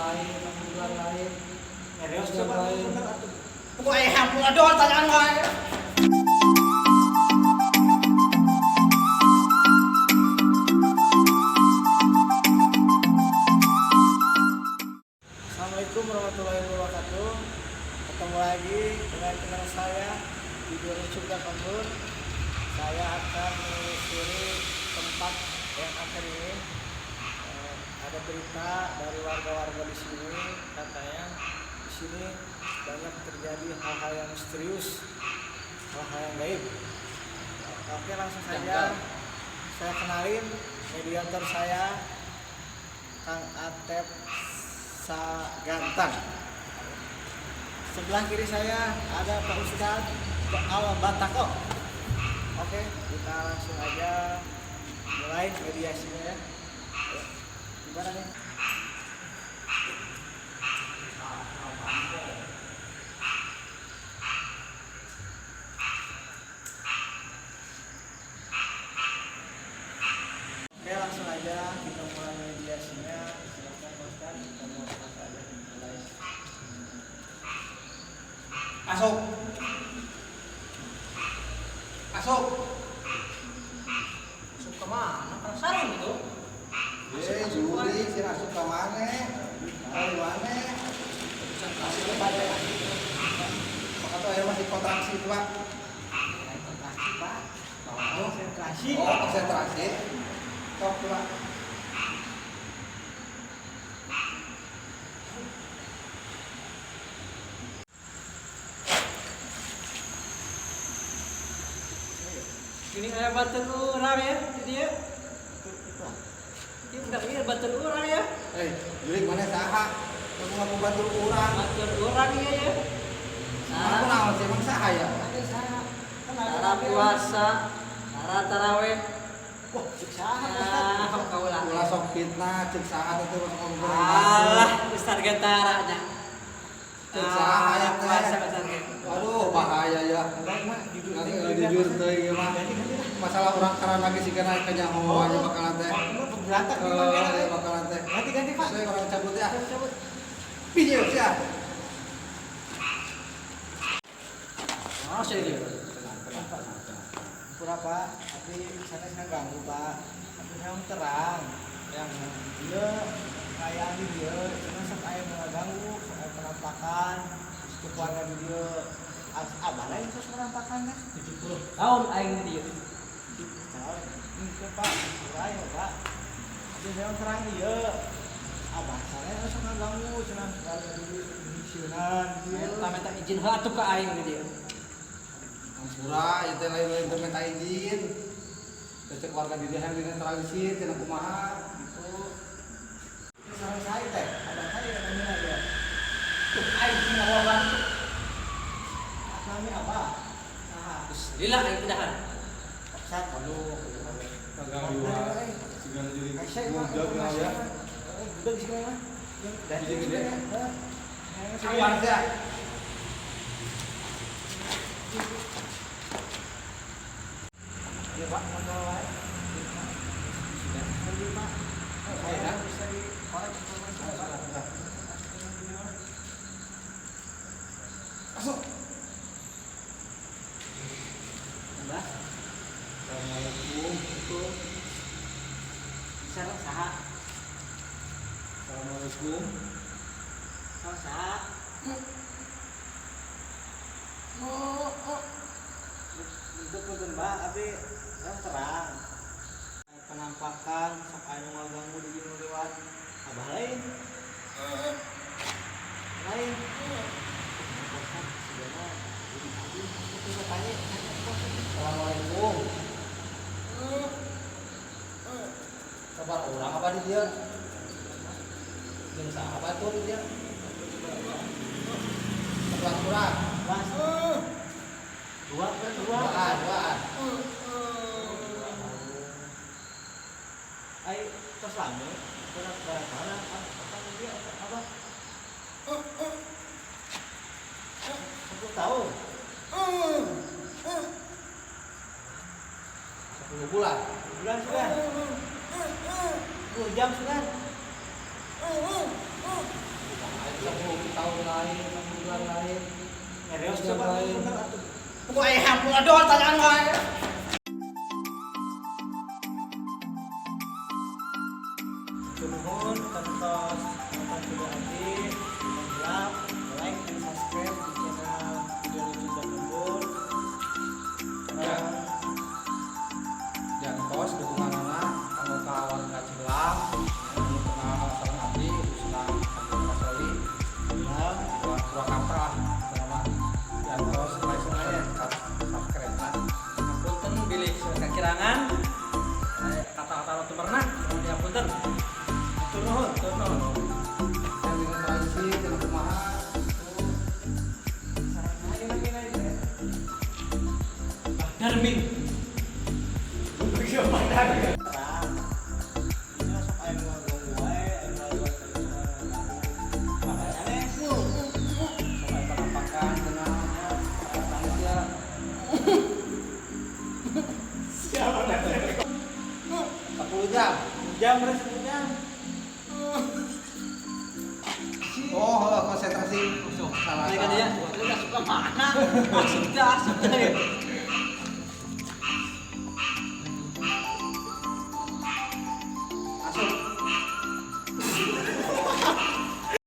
lain. Serius coba lain. Pokoknya hampir ada pertanyaan wae. Assalamualaikum warahmatullahi wabarakatuh. Ketemu lagi dengan channel saya di Sudah Kembur. Saya akan menelusuri tempat yang akan ini. Ada berita dari warga-warga di sini, katanya di sini banyak terjadi hal-hal yang misterius, hal-hal yang gaib. Oke, langsung saja saya kenalin mediator saya, Kang Atep Sagantang. Sebelah kiri saya ada Pak Ustadz Al Batako. Oke, kita langsung aja mulai mediasinya ya. Gimana nih? Oke, langsung aja kita mulai mediasinya. Silakan Pak Ustadz, kita mau aja mulai. Masuk. Masuk. Masuk ke mana? Kan sarung itu. Juli, si masuk ke mana? Dari mana? Kasih ke pada. Maka tuh air masih kontraksi itu Pak. Kontraksi Pak. Konsentrasi. Oh, konsentrasi. Top tuh Pak. Ini kayak batur orang ya, ini ya. Ini udah ini batur orang ya. Juli mana saha? Kamu ngaku bantu orang. Batur orang ya. Aku naon sih emang saha ya? Cara puasa, cara taraweh. Wah, cek saha Nah, Ustaz. kau lah. Ulah sok fitnah, cek saha teh masuk ngobrol. Alah, Ustaz Gentaranya. Cek saha ya teh. Puasa Ustaz Gen. Waduh, bahaya ya. Jujur teh ieu mah. Masalah orang karena lagi sih kena kenyaho aja bakalan teh. Berantak di mana? Bakalan teh. Ganti Pak. Saya orang cabut ya. Pinjau sih. Oh, saya dia. Pura Pak, tapi sana saya ganggu Pak. Tapi saya terang. Yang dia kayak di dia, cuma sok aya mengganggu, sok aya penampakan, itu keluarga di dia. Abah lain terus penampakannya 70 tahun aing dia. Itu Pak, surah ya Pak. Jadi saya terang dia. Abah saya sok ngaganggu, cuma keluarga dulu misionan. Minta izin heula atuh ka aing dia. Pura, itu lain-lain itu minta izin. Cek warga di dia yang dinetralisir, cina kumaha, gitu. Ini sarang saya teh, abang saya yang nanya dia. Tuh aing ngawawan. Kami apa? Saha? Lila aing pindahan. Saat waduh. Kagak segala jadi Budak ya. Budak di sini mah. Dan Gede-gede. Awan ya. Ya Pak, mau wae. Sudah Pak. Ya, bisa dikorek informasi Pak. Masuk. Mbah, Assalamualaikum. sareng saha? Assalamualaikum. Sareng saha? Itu punten Mbak, tapi yang terang. Penampakan sok anu ngaganggu di jeung lewat. Abah lain. Lain. Assalamualaikum. Kabar orang apa di dia? Jeung sahabat tuh di dia. Kurang-kurang. Mas. Duaan. Ai tos lame, berat-berat apa dia apa? 10 tahun. 10 bulan. Bulan sudah. 10 jam sudah. tahun lain, 6 bulan lain. Serius Bulan coba lain. bener atuh. Wah, ampun aduh pertanyaan wae. Nuhun kantos nonton video Adi, like dan subscribe di channel Video Lucu dan Lembur. Ya. Jangan kos dukungan anak, kalau kawan Cilang, yang belum kenal sareng abdi, itu senang abdi Kasoli, Purwakarta, nama jangan kos, like, subscribe lah. Punten bilih kekirangan. Kata-kata lo tuh pernah, dia punten. Turun. Yang dengan tradisi, dengan kumaha, Darmin. penampakan dengan tangga. Siapa dah? 40 jam. Jam berapa jam? Oh, konsentrasi. Salah. Dia kan dia, lu gak suka mana? Maksudnya asik